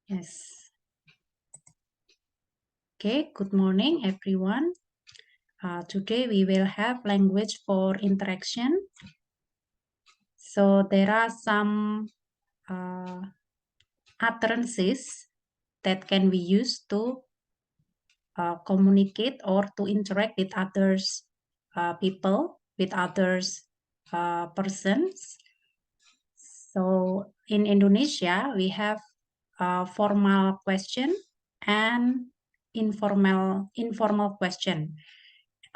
Yes. Okay, good morning, everyone. Today we will have language for interaction. So there are some utterances that can be used to communicate or to interact with others people, with others persons. So in Indonesia, we have formal question and informal question.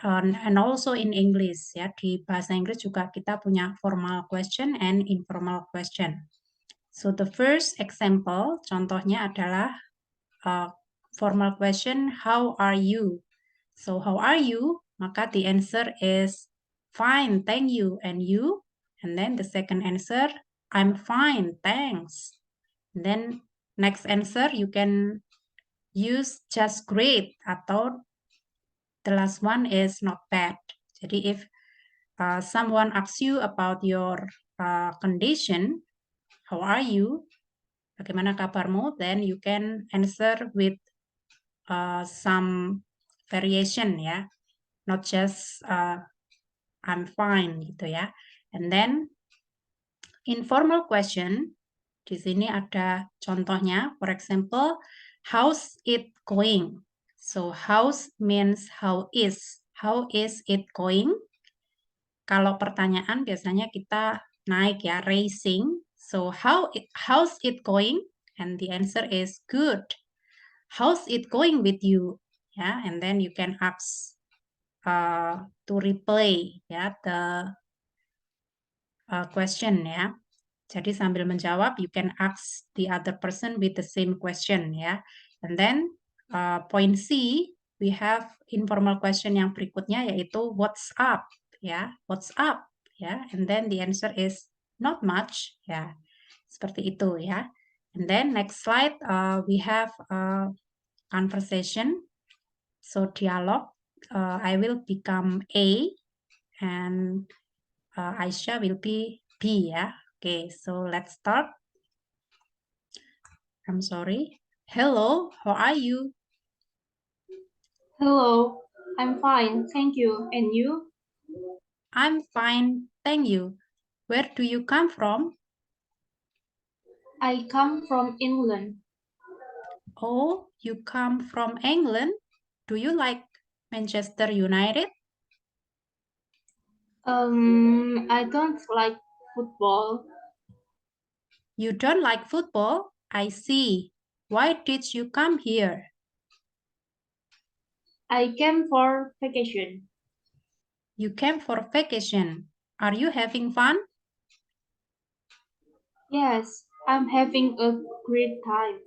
And also in English ya, di bahasa Inggris juga kita punya formal question and informal question. So the first example, contohnya adalah formal question, how are you? So how are you? Maka the answer is fine, thank you. And you? And then the second answer, I'm fine, thanks. And then next answer you can use just great atau the last one is not bad. Jadi if someone asks you about your condition, how are you? Bagaimana kabarmu? Then you can answer with some variation ya, not just I'm fine gitu ya. And then informal question, di sini ada contohnya, for example, how's it going? So how's means how is it going? Kalau pertanyaan biasanya kita naik ya, raising. So how's it going? And the answer is good. How's it going with you? Yeah, and then you can ask to replay ya the question ya. Jadi sambil menjawab, you can ask the other person with the same question ya. And then point C, we have informal question yang berikutnya yaitu what's up ya, what's up ya. And then the answer is not much ya, seperti itu ya. And then next slide we have conversation, so dialogue. I will become A and Aisyah will be B ya. Okay, so let's start. I'm sorry. Hello, how are you? Hello, I'm fine, thank you. And you? I'm fine, thank you. Where do you come from? I come from England. Oh, you come from England? Do you like Manchester United? I don't like football. You don't like football? I see. Why did you come here? I came for vacation. You came for vacation. Are you having fun? Yes, I'm having a great time.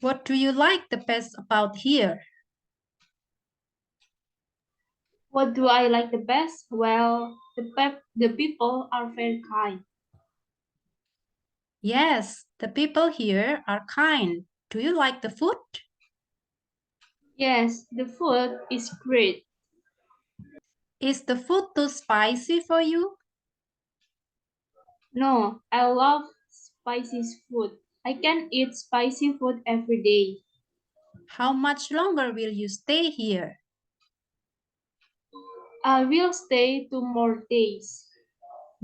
What do you like the best about here? What do I like the best? Well, the people are very kind. Yes, the people here are kind. Do you like the food? Yes, the food is great. Is the food too spicy for you? No, I love spicy food. I can eat spicy food every day. How much longer will you stay here? I will stay 2 more days.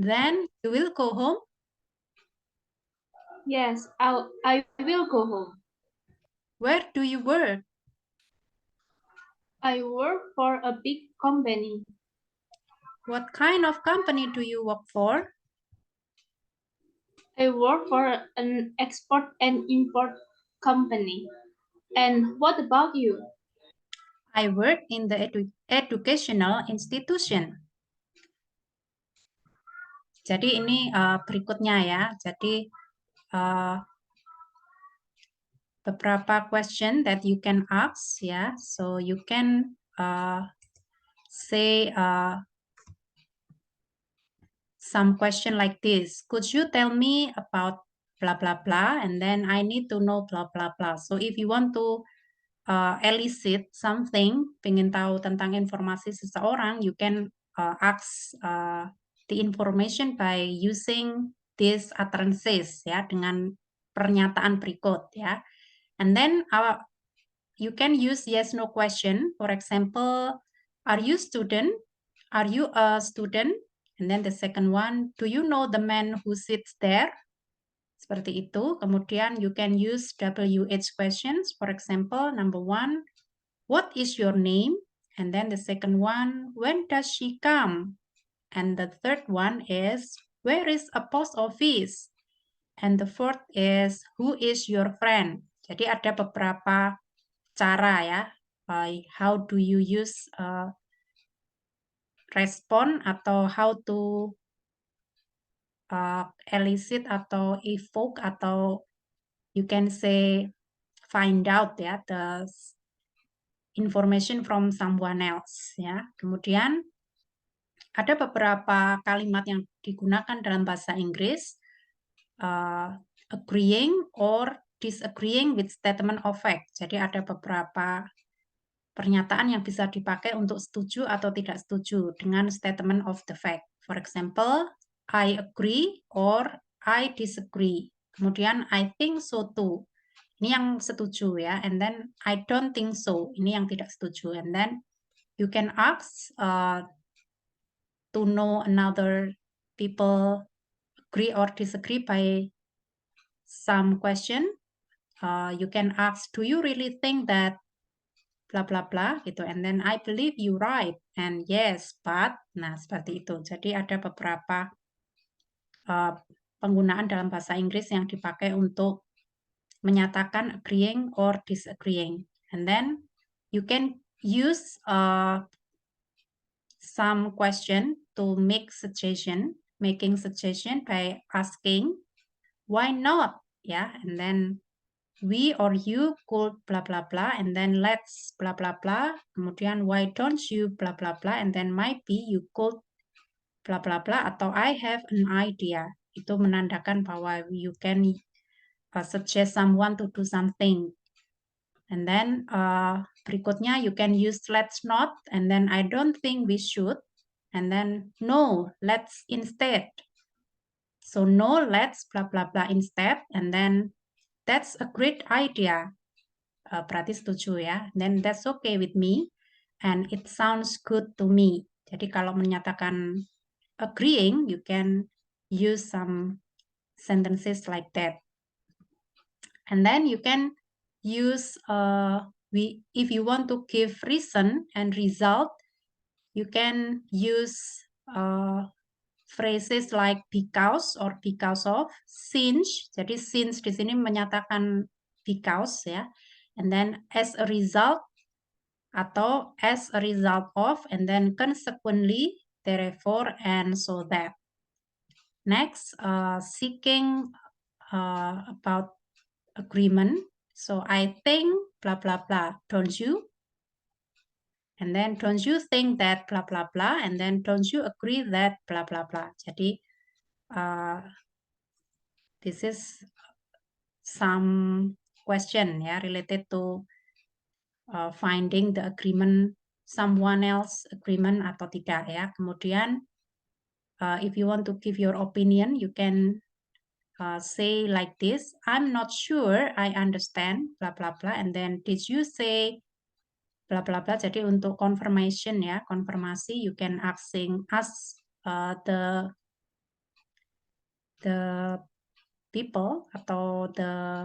Then you will go home? Yes, I will go home. Where do you work? I work for a big company. What kind of company do you work for? I work for an export and import company. And what about you? I work in the educational institution. Jadi ini berikutnya ya. Jadi beberapa question that you can ask ya. So you can say some question like this. Could you tell me about blah blah blah? And then I need to know blah blah blah. So if you want to elicit something, pengen tahu tentang informasi seseorang, you can ask the information by using these utterances ya, dengan pernyataan berikut ya. And then you can use yes no question. For example, are you student? Are you a student? And then the second one, do you know the man who sits there? Seperti itu. Kemudian you can use WH questions. For example, number 1, what is your name? And then the second one, when does she come? And the third one is, where is a post office? And the fourth is, who is your friend? Jadi ada beberapa cara ya, how do you use respon atau how to elicit atau evoke atau you can say find out ya the information from someone else ya. Kemudian ada beberapa kalimat yang digunakan dalam bahasa Inggris, agreeing or disagreeing with statement of fact. Jadi ada beberapa pernyataan yang bisa dipakai untuk setuju atau tidak setuju dengan statement of the fact. For example, I agree or I disagree. Kemudian I think so too. Ini yang setuju ya. And then I don't think so. Ini yang tidak setuju. And then you can ask to know another people agree or disagree by some question. You can ask, do you really think that bla bla bla gitu, and then I believe you right, and yes but. Nah seperti itu. Jadi ada beberapa penggunaan dalam bahasa Inggris yang dipakai untuk menyatakan agreeing or disagreeing. And then you can use some question to make suggestion, making suggestion by asking why not ya, and then we or you could bla bla bla, and then let's bla bla bla, kemudian why don't you bla bla bla, and then might be you could bla bla bla, atau I have an idea. Itu menandakan bahwa you can suggest someone to do something. And then berikutnya you can use let's not, and then I don't think we should, and then no, let's instead. So no, let's bla bla bla instead, and then that's a great idea. Berarti setuju ya. Then that's okay with me, and it sounds good to me. Jadi kalau menyatakan agreeing, you can use some sentences like that. And then you can use if you want to give reason and result, you can use phrases like because or because of, since. Jadi since di sini menyatakan because ya. And then as a result atau as a result of, and then consequently, therefore, and so that. Next, seeking about agreement. So I think blah blah blah, don't you? And then don't you think that blah blah blah, and then don't you agree that blah blah blah. Jadi this is some question ya related to finding the agreement, someone else agreement atau tidak ya. Kemudian if you want to give your opinion, you can say like this, I'm not sure I understand blah blah blah, and then did you say blah blah blah. Jadi untuk confirmation ya, konfirmasi, you can ask the people atau the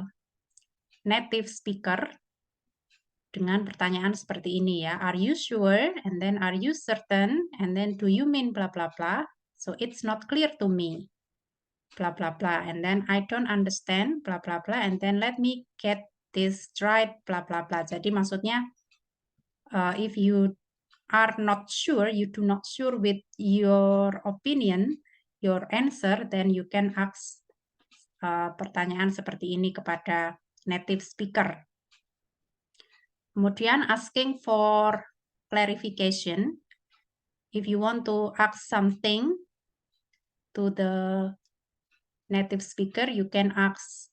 native speaker dengan pertanyaan seperti ini ya. Are you sure? And then are you certain? And then do you mean blah blah blah? So it's not clear to me. Blah blah blah. And then I don't understand blah blah blah. And then let me get this right blah blah blah. Jadi maksudnya if you are not sure, you do not sure with your opinion, your answer, then you can ask pertanyaan seperti ini kepada native speaker. Kemudian asking for clarification. If you want to ask something to the native speaker, you can ask,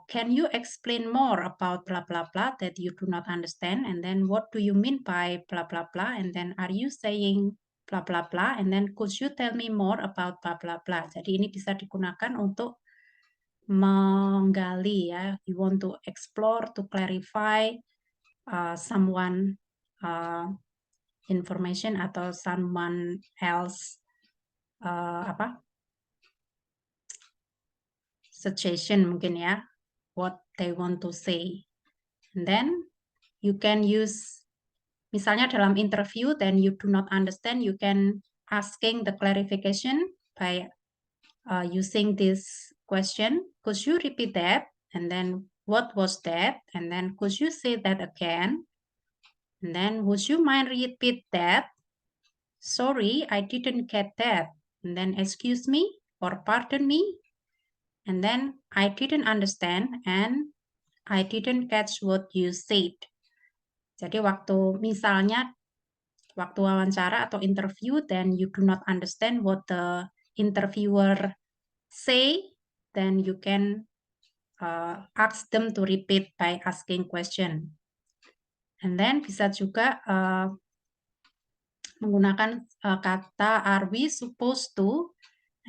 can you explain more about blah blah blah that you do not understand? And then what do you mean by blah blah blah? And then are you saying blah blah blah? And then could you tell me more about blah blah blah? Jadi ini bisa digunakan untuk menggali ya, you want to explore, to clarify someone information atau someone else suggestion mungkin ya, what they want to say. And then you can use, misalnya dalam interview, then you do not understand, you can asking the clarification by using this question. Could you repeat that? And then what was that? And then could you say that again? And then would you mind repeat that? Sorry, I didn't get that. And then excuse me or pardon me. And then I didn't understand and I didn't catch what you said. Jadi misalnya waktu wawancara atau interview, then you do not understand what the interviewer say, then you can ask them to repeat by asking question. And then bisa juga menggunakan kata are we supposed to,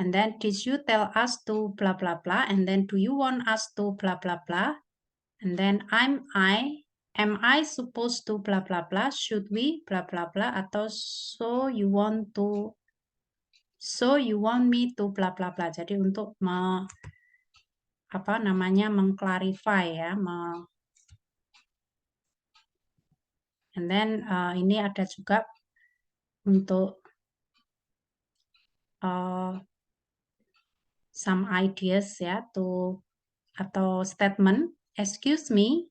and then did you tell us to blah blah blah, and then do you want us to blah blah blah, and then am I supposed to blah blah blah, should we blah blah blah, atau so you want me to blah blah blah. Jadi untuk mengclarify ya, and then ini ada juga untuk some ideas ya, atau statement, excuse me,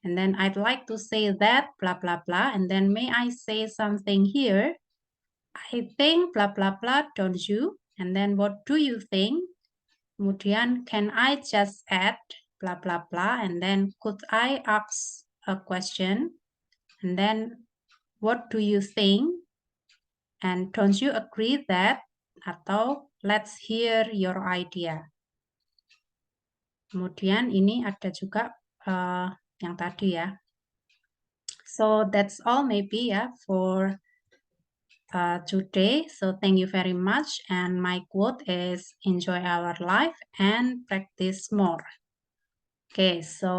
and then I'd like to say that blah blah blah, and then may I say something here? I think blah blah blah, don't you? And then what do you think? Kemudian can I just add blah blah blah, and then could I ask a question? And then what do you think? And don't you agree that? Atau let's hear your idea. Kemudian ini ada juga yang tadi ya. So that's all maybe ya for today. So thank you very much. And my quote is enjoy our life and practice more. Okay, so